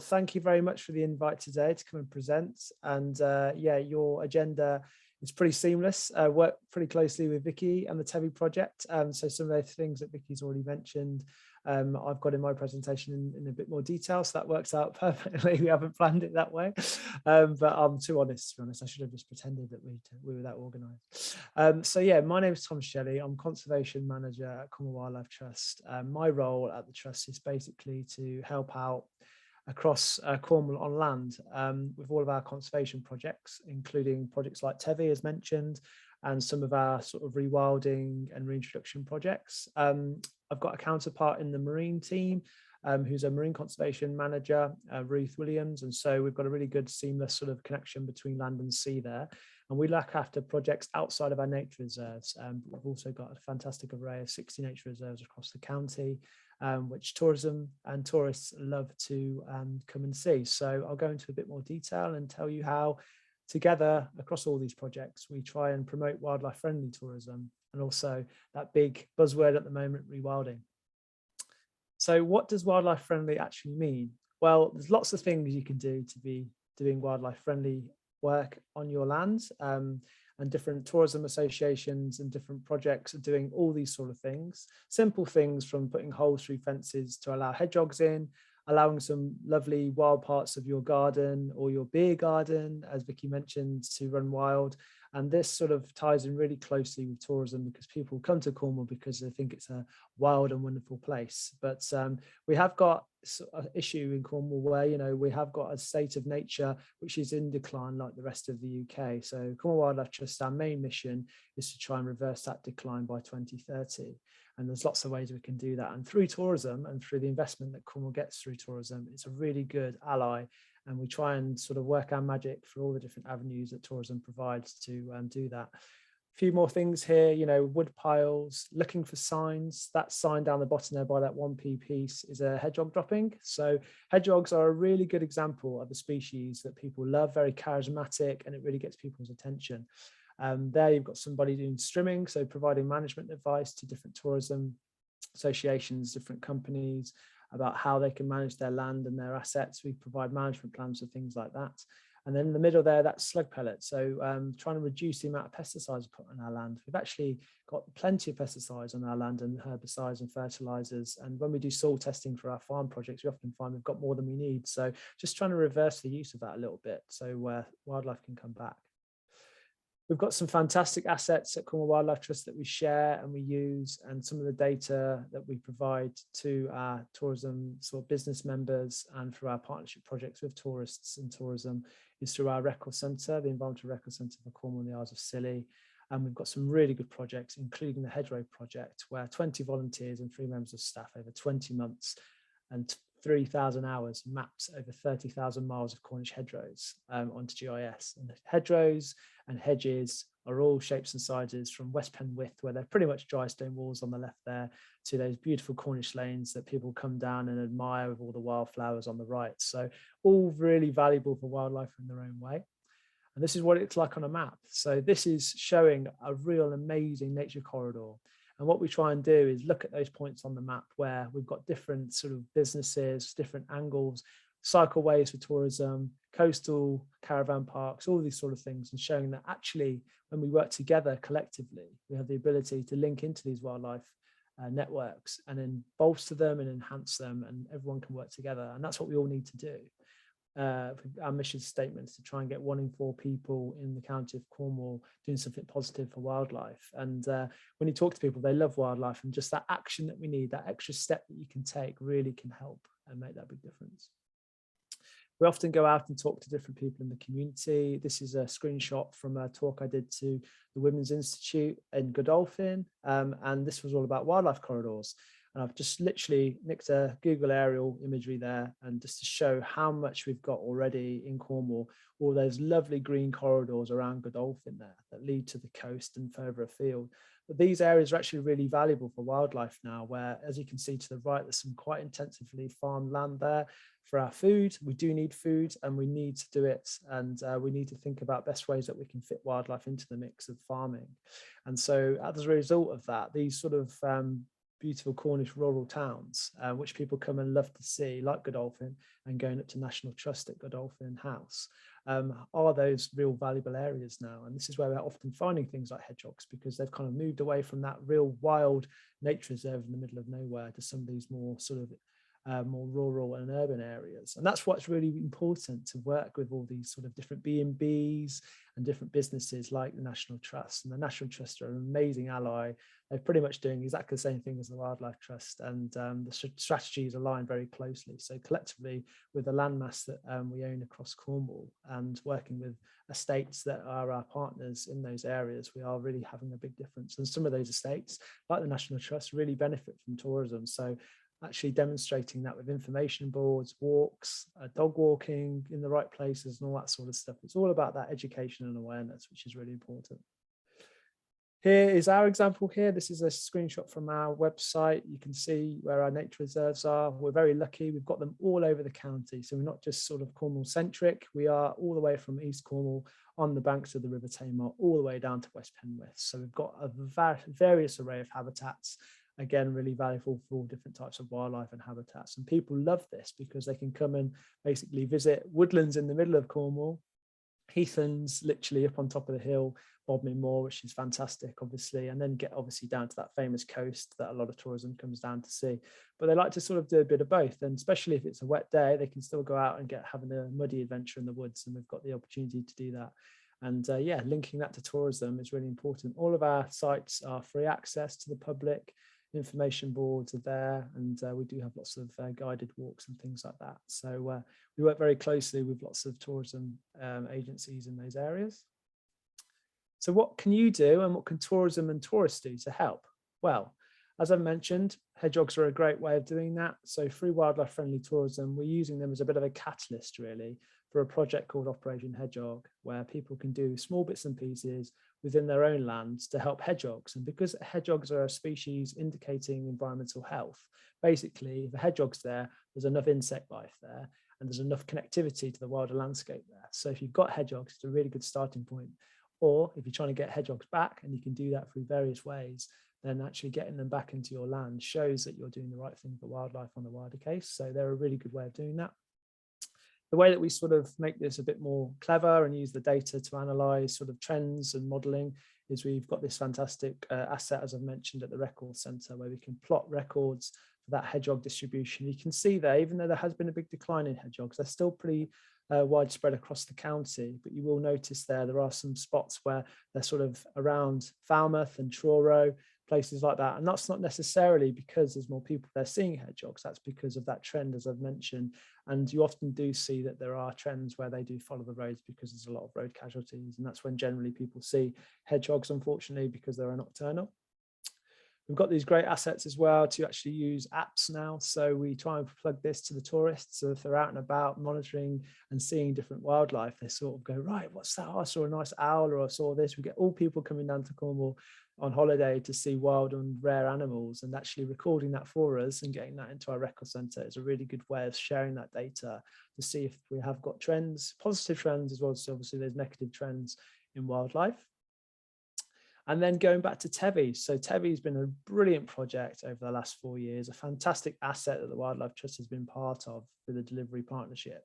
thank you very much for the invite today to come and present. And yeah, your agenda is pretty seamless. Work pretty closely with Vicky and the Tevi project. So some of the things that Vicky's already mentioned, I've got in my presentation in a bit more detail. So that works out perfectly. We haven't planned it that way. But I'm too honest, to be honest. I should have just pretended that we were that organised. So yeah, my name is Tom Shelley. I'm Conservation Manager at Cornwall Wildlife Trust. My role at the Trust is basically to help out across Cornwall on land with all of our conservation projects, including projects like Tevi, as mentioned, and some of our sort of rewilding and reintroduction projects. I've got a counterpart in the marine team who's a marine conservation manager, Ruth Williams, and so we've got a really good seamless sort of connection between land and sea there. And we look after projects outside of our nature reserves. We've also got a fantastic array of 60 nature reserves across the county, which tourism and tourists love to come and see. So I'll go into a bit more detail and tell you how together across all these projects, we try and promote wildlife friendly tourism, and also that big buzzword at the moment, rewilding. So what does wildlife friendly actually mean? Well, there's lots of things you can do to be doing wildlife friendly work on your land, and different tourism associations and different projects are doing all these sort of things. Simple things from putting holes through fences to allow hedgehogs in, allowing some lovely wild parts of your garden or your beer garden, as Vicky mentioned, to run wild. And this sort of ties in really closely with tourism, because people come to Cornwall because they think it's a wild and wonderful place. But we have got an issue in Cornwall where, you know, we have got a state of nature which is in decline like the rest of the UK. So Cornwall Wildlife Trust, our main mission is to try and reverse that decline by 2030. And there's lots of ways we can do that. And through tourism and through the investment that Cornwall gets through tourism, it's a really good ally. And we try and sort of work our magic for all the different avenues that tourism provides to do that. A few more things here, you know, wood piles, looking for signs. That sign down the bottom there by that 1p piece is a hedgehog dropping. So hedgehogs are a really good example of a species that people love, very charismatic, and it really gets people's attention. There you've got somebody doing strimming, so providing management advice to different tourism associations, different companies, about how they can manage their land and their assets. We provide management plans for things like that. And then in the middle there, that's slug pellet. So trying to reduce the amount of pesticides we put on our land. We've actually got plenty of pesticides on our land, and herbicides and fertilizers. And when we do soil testing for our farm projects, we often find we've got more than we need. So just trying to reverse the use of that a little bit so wildlife can come back. We've got some fantastic assets at Cornwall Wildlife Trust that we share and we use, and some of the data that we provide to our tourism sort of business members and through our partnership projects with tourists and tourism is through our record centre, the Environmental Record Centre for Cornwall and the Isles of Scilly. And we've got some really good projects, including the Hedgerow project, where 20 volunteers and 3 members of staff over 20 months and 3,000 hours maps over 30,000 miles of Cornish hedgerows onto GIS. And the hedgerows and hedges are all shapes and sizes, from West Penwith, where they're pretty much dry stone walls on the left there, to those beautiful Cornish lanes that people come down and admire with all the wildflowers on the right. So all really valuable for wildlife in their own way. And this is what it's like on a map. So this is showing a real amazing nature corridor. And what we try and do is look at those points on the map where we've got different sort of businesses, different angles, cycleways for tourism, coastal caravan parks, all these sort of things, and showing that actually when we work together collectively, we have the ability to link into these wildlife networks and then bolster them and enhance them, and everyone can work together. And that's what we all need to do. Our mission statement is to try and get 1 in 4 people in the county of Cornwall doing something positive for wildlife. And when you talk to people, they love wildlife, and just that action that we need, that extra step that you can take, really can help and make that big difference. We often go out and talk to different people in the community. This is a screenshot from a talk I did to the Women's Institute in Godolphin, and this was all about wildlife corridors. And I've just literally nicked a Google aerial imagery there, and just to show how much we've got already in Cornwall, all those lovely green corridors around Godolphin there that lead to the coast and further afield. But these areas are actually really valuable for wildlife now, where, as you can see to the right, there's some quite intensively farmed land there for our food. We do need food, and we need to do it. And we need to think about best ways that we can fit wildlife into the mix of farming. And so as a result of that, these sort of beautiful Cornish rural towns, which people come and love to see, like Godolphin, and going up to National Trust at Godolphin House, are those real valuable areas now. And this is where we're often finding things like hedgehogs, because they've kind of moved away from that real wild nature reserve in the middle of nowhere to some of these more sort of more rural and urban areas. And that's what's really important, to work with all these sort of different B&Bs and different businesses like the National Trust. And the National Trust are an amazing ally. They're pretty much doing exactly the same thing as the Wildlife Trust, and the strategies align very closely. So collectively, with the landmass that we own across Cornwall, and working with estates that are our partners in those areas, we are really having a big difference. And some of those estates, like the National Trust, really benefit from tourism. So actually demonstrating that with information boards, walks, dog walking in the right places, and all that sort of stuff. It's all about that education and awareness, which is really important. Here is our example here. This is a screenshot from our website. You can see where our nature reserves are. We're very lucky. We've got them all over the county. So we're not just sort of Cornwall centric. We are all the way from East Cornwall on the banks of the River Tamar, all the way down to West Penwith. So we've got a various array of habitats. Again, really valuable for all different types of wildlife and habitats. And people love this because they can come and basically visit woodlands in the middle of Cornwall, heathlands literally up on top of the hill, Bodmin Moor, which is fantastic, obviously, and then get obviously down to that famous coast that a lot of tourism comes down to see. But they like to sort of do a bit of both, and especially if it's a wet day, they can still go out and having a muddy adventure in the woods, and we've got the opportunity to do that. And yeah, linking that to tourism is really important. All of our sites are free access to the public. Information boards are there, and we do have lots of guided walks and things like that. So we work very closely with lots of tourism agencies in those areas. So what can you do, and what can tourism and tourists do to help? Well, as I've mentioned, hedgehogs are a great way of doing that. So through wildlife friendly tourism, we're using them as a bit of a catalyst really for a project called Operation Hedgehog, where people can do small bits and pieces within their own lands to help hedgehogs. And because hedgehogs are a species indicating environmental health, basically if a hedgehog's there, there's enough insect life there, and there's enough connectivity to the wider landscape there. So if you've got hedgehogs, it's a really good starting point. Or if you're trying to get hedgehogs back, and you can do that through various ways, then actually getting them back into your land shows that you're doing the right thing for wildlife on the wider case. So they're a really good way of doing that. The way that we sort of make this a bit more clever and use the data to analyze sort of trends and modeling is we've got this fantastic asset, as I've mentioned, at the Record Centre, where we can plot records for that hedgehog distribution. You can see there, even though there has been a big decline in hedgehogs, they're still pretty widespread across the county, but you will notice there are some spots where they're sort of around Falmouth and Truro, places like that. And that's not necessarily because there's more people there seeing hedgehogs. That's because of that trend, as I've mentioned. And you often do see that there are trends where they do follow the roads because there's a lot of road casualties. And that's when generally people see hedgehogs, unfortunately, because they're nocturnal. We've got these great assets as well to actually use apps now. So we try and plug this to the tourists. So if they're out and about monitoring and seeing different wildlife, they sort of go, right, what's that? Oh, I saw a nice owl, or I saw this. We get all people coming down to Cornwall on holiday to see wild and rare animals, and actually recording that for us and getting that into our record centre is a really good way of sharing that data to see if we have got trends, positive trends as well as obviously there's negative trends in wildlife. And then going back to Tevi. So Tevi has been a brilliant project over the last 4 years, a fantastic asset that the Wildlife Trust has been part of with the delivery partnership.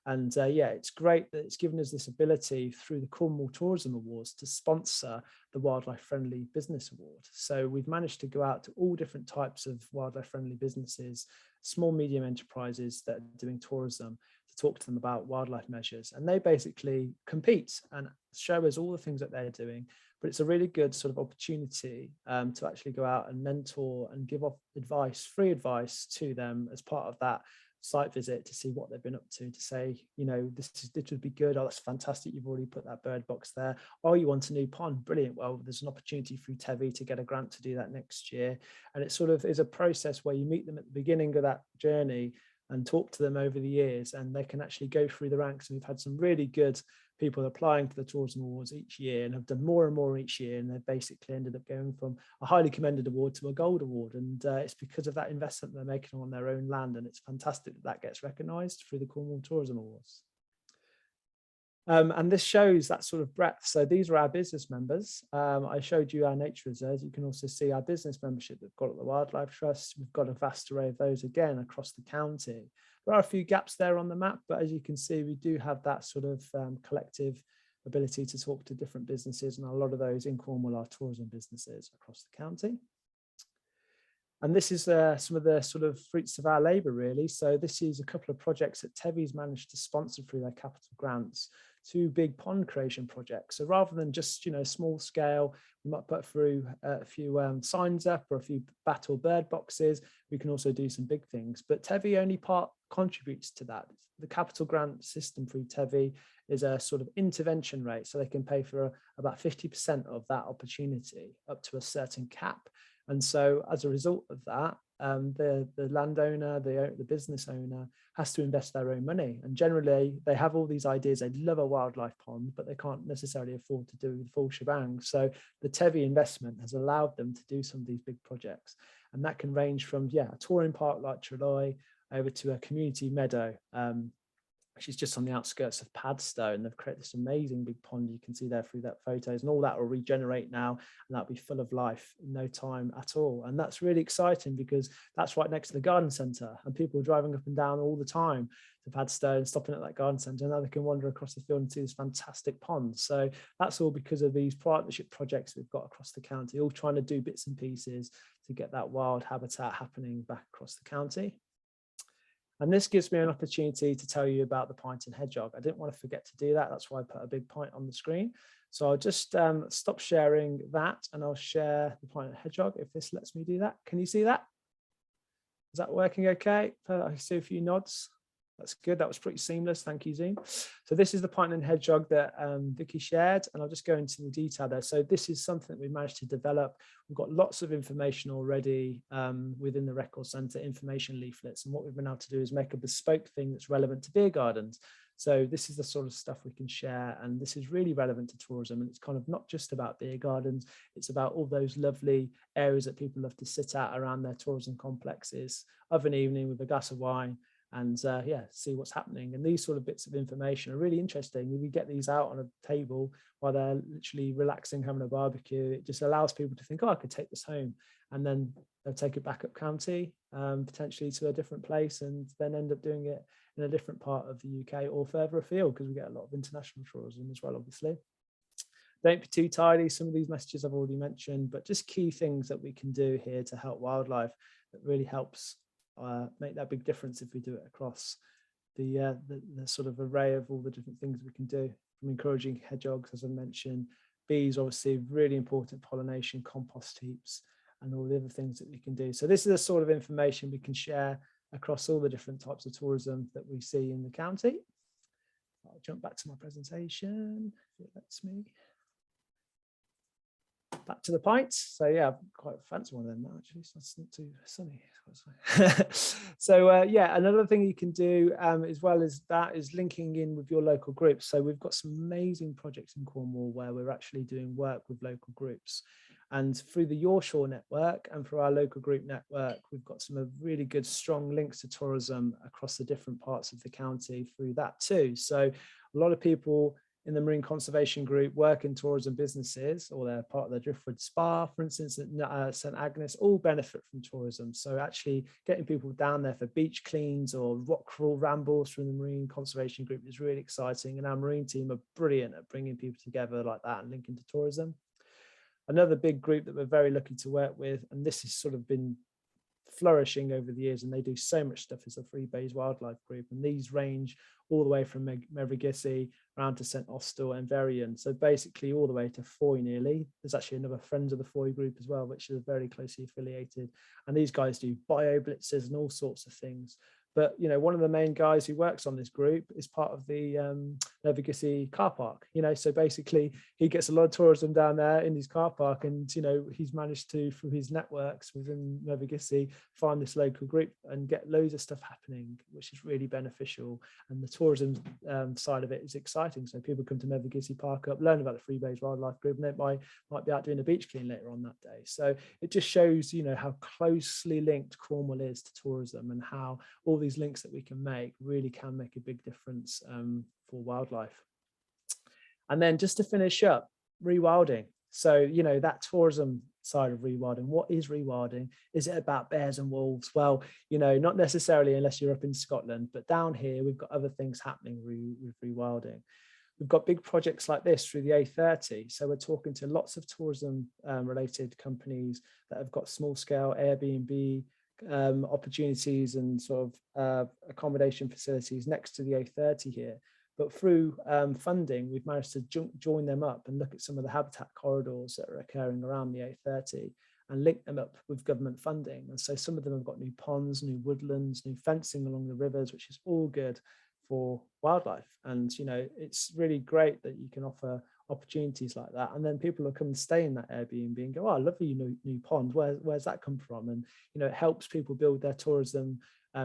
And yeah, it's great that it's given us this ability through the Cornwall Tourism Awards to sponsor the Wildlife Friendly Business Award. So we've managed to go out to all different types of wildlife friendly businesses, small, medium enterprises that are doing tourism, to talk to them about wildlife measures. And they basically compete and show us all the things that they're doing. But it's a really good sort of opportunity to actually go out and mentor and give off advice, free advice to them as part of that site visit, to see what they've been up to say, you know, this would be good. Oh, that's fantastic. You've already put that bird box there. Oh, you want a new pond? Brilliant. Well, there's an opportunity through Tevi to get a grant to do that next year. And it sort of is a process where you meet them at the beginning of that journey and talk to them over the years, and they can actually go through the ranks. And we've had some really good people applying for the Tourism Awards each year and have done more and more each year. And they've basically ended up going from a highly commended award to a gold award. And it's because of that investment they're making on their own land. And it's fantastic that that gets recognised through the Cornwall Tourism Awards. And this shows that sort of breadth. So these are our business members. I showed you our nature reserves. You can also see our business membership that we've got at the Wildlife Trust. We've got a vast array of those again across the county. There are a few gaps there on the map, but as you can see, we do have that sort of collective ability to talk to different businesses, and a lot of those in Cornwall are tourism businesses across the county. And this is some of the sort of fruits of our labour, really. So this is a couple of projects that Tevi's managed to sponsor through their capital grants, 2 big pond creation projects. So rather than just, small scale, we might put through a few signs up or a few bat or bird boxes. We can also do some big things, but Tevi only part contributes to that. The capital grant system through Tevi is a sort of intervention rate. So they can pay for about 50% of that opportunity up to a certain cap. And so as a result of that, the landowner, the business owner has to invest their own money. And generally, they have all these ideas. They love a wildlife pond, but they can't necessarily afford to do the full shebang. So the Tevi investment has allowed them to do some of these big projects. And that can range from, a touring park like Trelawney over to a community meadow, which is just on the outskirts of Padstow. They've created this amazing big pond you can see there through that photos, and all that will regenerate now, and that'll be full of life in no time at all. And that's really exciting because that's right next to the garden centre, and people are driving up and down all the time to Padstow and stopping at that garden centre, and now they can wander across the field and see this fantastic pond. So that's all because of these partnership projects we've got across the county, all trying to do bits and pieces to get that wild habitat happening back across the county. And this gives me an opportunity to tell you about the pint and hedgehog. I didn't want to forget to do that. That's why I put a big pint on the screen. So I'll just stop sharing that, and I'll share the pint and hedgehog if this lets me do that. Can you see that? Is that working okay? I see a few nods. That's good. That was pretty seamless. Thank you, Zoom. So this is the pint and hedgehog that Vicky shared, and I'll just go into the detail there. So this is something that we managed to develop. We've got lots of information already within the Record Centre, information leaflets. And what we've been able to do is make a bespoke thing that's relevant to beer gardens. So this is the sort of stuff we can share, and this is really relevant to tourism. And it's kind of not just about beer gardens, it's about all those lovely areas that people love to sit at around their tourism complexes of an evening with a glass of wine, and see what's happening. And these sort of bits of information are really interesting. If you get these out on a table while they're literally relaxing, having a barbecue, it just allows people to think, oh, I could take this home, and then they'll take it back up county, potentially to a different place, and then end up doing it in a different part of the UK or further afield, because we get a lot of international tourism as well, obviously. Don't be too tidy. Some of these messages I've already mentioned, but just key things that we can do here to help wildlife that really helps make that big difference if we do it across the sort of array of all the different things we can do, from encouraging hedgehogs, as I mentioned, bees, obviously really important, pollination, compost heaps, and all the other things that we can do. So this is the sort of information we can share across all the different types of tourism that we see in the county. I'll jump back to my presentation if it lets me. Back to the pints. So yeah, I've quite fancy one of them now, actually, so that's not too sunny. So another thing you can do as well as that is linking in with your local groups. So we've got some amazing projects in Cornwall where we're actually doing work with local groups, and through the Your Shore network and through our local group network, we've got some really good strong links to tourism across the different parts of the county through that too. So a lot of people in the marine conservation group work in tourism businesses, or they're part of the Driftwood Spa, for instance, at St Agnes, all benefit from tourism. So actually getting people down there for beach cleans or rock crawl rambles from the marine conservation group is really exciting. And our marine team are brilliant at bringing people together like that and linking to tourism. Another big group that we're very lucky to work with, and this has sort of been flourishing over the years, and they do so much stuff, is the Free Bays Wildlife Group, and these range all the way from Mevrigissi around to St Austell and Verrian, so basically all the way to Foy nearly. There's actually another Friends of the Foy group as well, which is very closely affiliated, and these guys do bio blitzes and all sorts of things. But one of the main guys who works on this group is part of the Mevrigissi car park. So basically he gets a lot of tourism down there in his car park, and he's managed to, through his networks within Mevrigissi, find this local group and get loads of stuff happening, which is really beneficial. And the tourism side of it is exciting. So people come to Mevrigissi Park up, learn about the Free Bays Wildlife Group, and they might be out doing a beach clean later on that day. So it just shows how closely linked Cornwall is to tourism, and how all these links that we can make really can make a big difference for wildlife. And then just to finish up, rewilding. So, you know, that tourism side of rewilding. What is rewilding? Is it about bears and wolves? Well, you know, not necessarily unless you're up in Scotland, but down here, we've got other things happening with rewilding. We've got big projects like this through the A30. So we're talking to lots of tourism related companies that have got small scale Airbnb opportunities and sort of accommodation facilities next to the A30 here. But through funding, we've managed to join them up and look at some of the habitat corridors that are occurring around the A30 and link them up with government funding. And so some of them have got new ponds, new woodlands, new fencing along the rivers, which is all good for wildlife. And, you know, it's really great that you can offer opportunities like that. And then people will come and stay in that Airbnb and go, oh, I love your new pond. Where's that come from? And, you know, it helps people build their tourism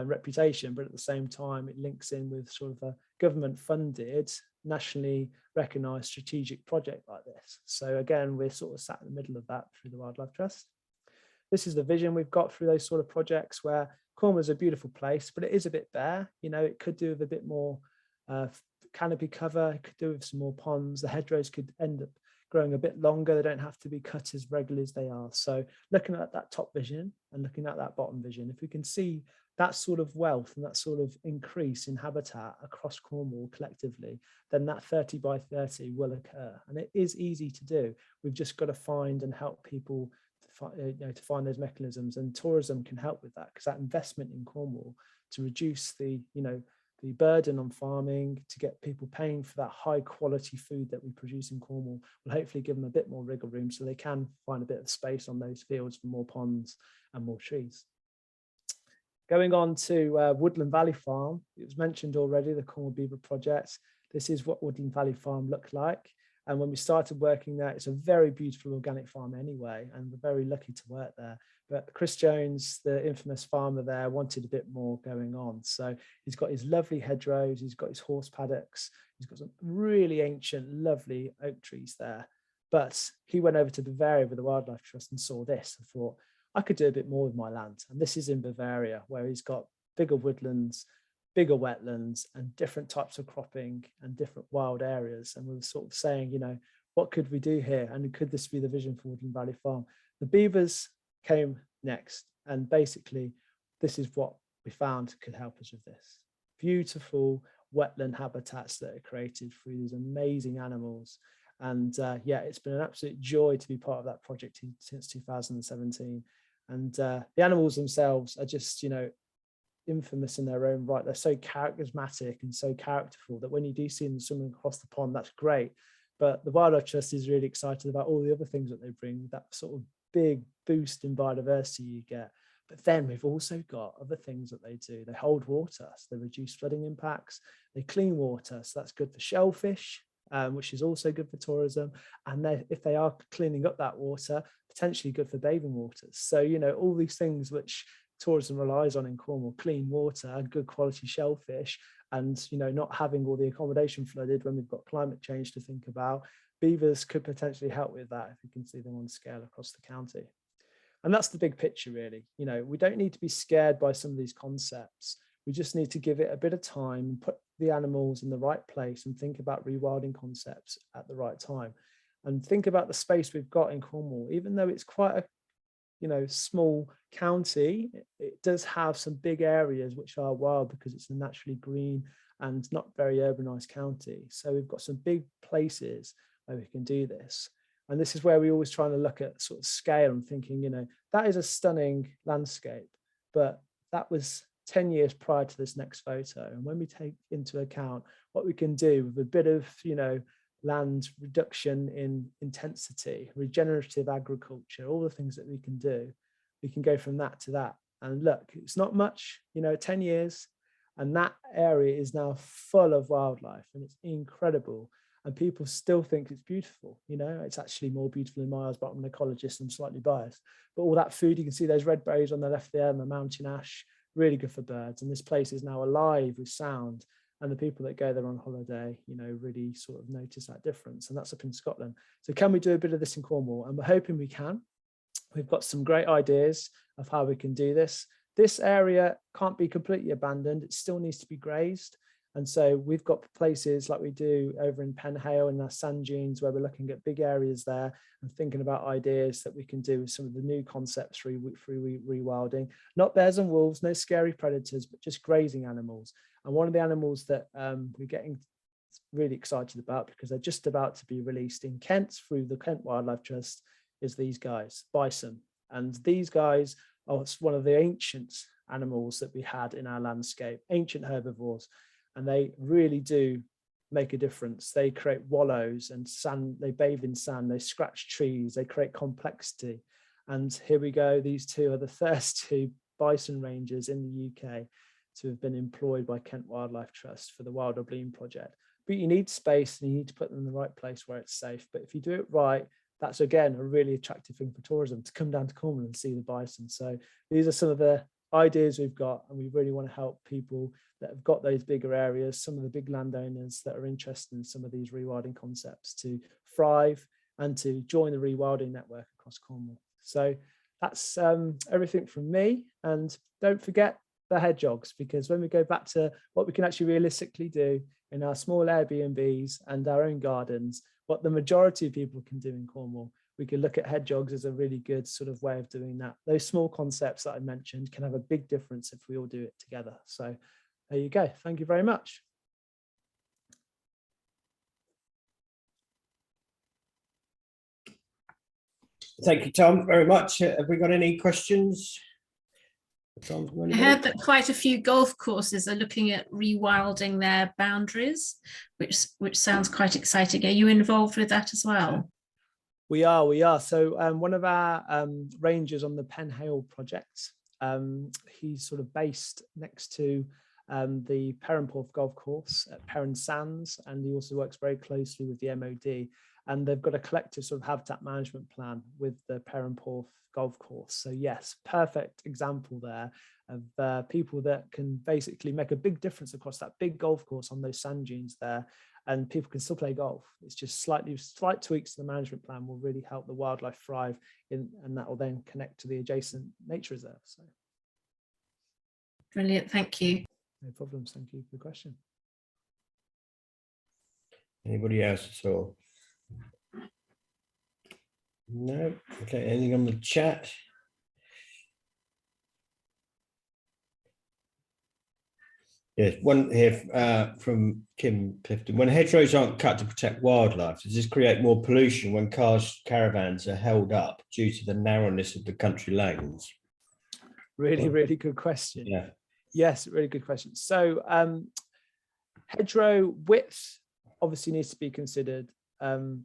reputation, but at the same time, it links in with sort of a government funded, nationally recognized strategic project like this. So again, we're sort of sat in the middle of that through the Wildlife Trust. This is the vision we've got through those sort of projects, where Cornwall is a beautiful place, but it is a bit bare. You know, it could do with a bit more canopy cover, it could do with some more ponds. The hedgerows could end up growing a bit longer. They don't have to be cut as regularly as they are. So looking at that top vision and looking at that bottom vision, if we can see that sort of wealth and that sort of increase in habitat across Cornwall collectively, then that 30 by 30 will occur. And it is easy to do. We've just got to find and help people to find those mechanisms, and tourism can help with that, because that investment in Cornwall to reduce the burden on farming, to get people paying for that high quality food that we produce in Cornwall, will hopefully give them a bit more wriggle room so they can find a bit of space on those fields for more ponds and more trees. Going on to Woodland Valley Farm, it was mentioned already, the Cornwall Beaver Project. This is what Woodland Valley Farm looked like. And when we started working there, it's a very beautiful organic farm anyway, and we're very lucky to work there. But Chris Jones, the infamous farmer there, wanted a bit more going on. So he's got his lovely hedgerows, he's got his horse paddocks, he's got some really ancient, lovely oak trees there. But he went over to Bavaria with the Wildlife Trust and saw this and thought, I could do a bit more with my land. And this is in Bavaria, where he's got bigger woodlands, bigger wetlands, and different types of cropping and different wild areas. And we were sort of saying, you know, what could we do here? And could this be the vision for Woodland Valley Farm? The beavers came next. And basically, this is what we found could help us with this. Beautiful wetland habitats that are created through these amazing animals. And yeah, it's been an absolute joy to be part of that project since 2017. And the animals themselves are just, you know, infamous in their own right. They're so charismatic and so characterful that when you do see them swimming across the pond, that's great. But the Wildlife Trust is really excited about all the other things that they bring, that sort of big boost in biodiversity you get. But then we've also got other things that they do. They hold water, so they reduce flooding impacts. They clean water, so that's good for shellfish, which is also good for tourism. And if they are cleaning up that water, potentially good for bathing waters. So, you know, all these things which tourism relies on in Cornwall, clean water, good quality shellfish, and, you know, not having all the accommodation flooded when we've got climate change to think about. Beavers could potentially help with that if you can see them on scale across the county. And that's the big picture, really. You know, we don't need to be scared by some of these concepts. We just need to give it a bit of time and put the animals in the right place and think about rewilding concepts at the right time. And think about the space we've got in Cornwall. Even though it's quite a, you know, small county, it does have some big areas which are wild because it's a naturally green and not very urbanized county. So we've got some big places where we can do this. And this is where we always try to look at sort of scale and thinking, you know, that is a stunning landscape, but that was 10 years prior to this next photo. And when we take into account what we can do with a bit of, you know, land reduction in intensity, regenerative agriculture, all the things that we can do, we can go from that to that. And look, it's not much, you know, 10 years, and that area is now full of wildlife, and it's incredible. And people still think it's beautiful. You know, it's actually more beautiful in my eyes, but I'm an ecologist, I'm slightly biased. But all that food, you can see those red berries on the left there and the mountain ash, really good for birds. And this place is now alive with sound. And the people that go there on holiday, you know, really sort of notice that difference. And that's up in Scotland. So can we do a bit of this in Cornwall? And we're hoping we can. We've got some great ideas of how we can do this. This area can't be completely abandoned. It still needs to be grazed. And so we've got places like we do over in Penhale in our sand dunes, where we're looking at big areas there and thinking about ideas that we can do with some of the new concepts through rewilding. Not bears and wolves, no scary predators, but just grazing animals. And one of the animals that we're getting really excited about, because they're just about to be released in Kent through the Kent Wildlife Trust, is these guys, bison. And these guys are one of the ancient animals that we had in our landscape, ancient herbivores. And they really do make a difference. They create wallows and sand, they bathe in sand, they scratch trees, they create complexity. And here we go, these two are the first two bison rangers in the UK to have been employed by Kent Wildlife Trust for the Wild Bloom project. But you need space and you need to put them in the right place where it's safe. But if you do it right, that's again a really attractive thing for tourism, to come down to Cornwall and see the bison. So these are some of the ideas we've got, and we really want to help people that have got those bigger areas, some of the big landowners that are interested in some of these rewilding concepts, to thrive and to join the rewilding network across Cornwall. So that's everything from me. And don't forget the hedgehogs, because when we go back to what we can actually realistically do in our small Airbnbs and our own gardens, what the majority of people can do in Cornwall, we can look at hedgehogs as a really good sort of way of doing that. Those small concepts that I mentioned can have a big difference if we all do it together. So there you go. Thank you very much. Thank you, Tom, very much. Have we got any questions? I heard that quite a few golf courses are looking at rewilding their boundaries, which sounds quite exciting. Are you involved with that as well? We are. So one of our rangers on the Penhale project, he's sort of based next to the Perranporth golf course at Perrin Sands, and he also works very closely with the MOD. And they've got a collective sort of habitat management plan with the Perranporth golf course. So yes, perfect example there of people that can basically make a big difference across that big golf course on those sand dunes there. And people can still play golf. It's just slight tweaks to the management plan will really help the wildlife thrive in, and that will then connect to the adjacent nature reserve. So. Brilliant, thank you. No problems, thank you for the question. Anybody else at all? No. Okay, anything on the chat? Yes, one here from Kim Clifton. When hedgerows aren't cut to protect wildlife, does this create more pollution when caravans are held up due to the narrowness of the country lanes? Really good question. Yeah. Yes, really good question. So hedgerow width obviously needs to be considered.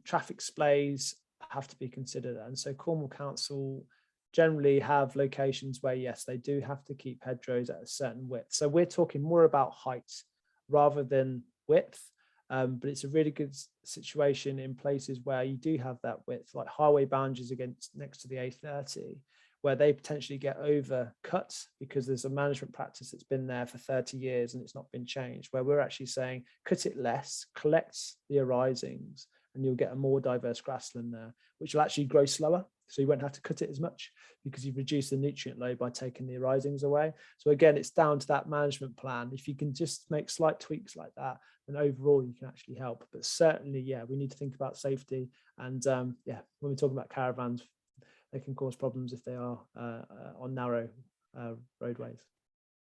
Traffic splays have to be considered. And so Cornwall Council generally have locations where, yes, they do have to keep hedgerows at a certain width. So we're talking more about height rather than width. But it's a really good situation in places where you do have that width, like highway boundaries next to the A30, where they potentially get over cut because there's a management practice that's been there for 30 years and it's not been changed, where we're actually saying cut it less, collect the arisings, and you'll get a more diverse grassland there, which will actually grow slower. So you won't have to cut it as much because you've reduced the nutrient load by taking the arisings away. So again, it's down to that management plan. If you can just make slight tweaks like that, then overall you can actually help. But certainly, yeah, we need to think about safety. And yeah, when we're talking about caravans, they can cause problems if they are on narrow roadways.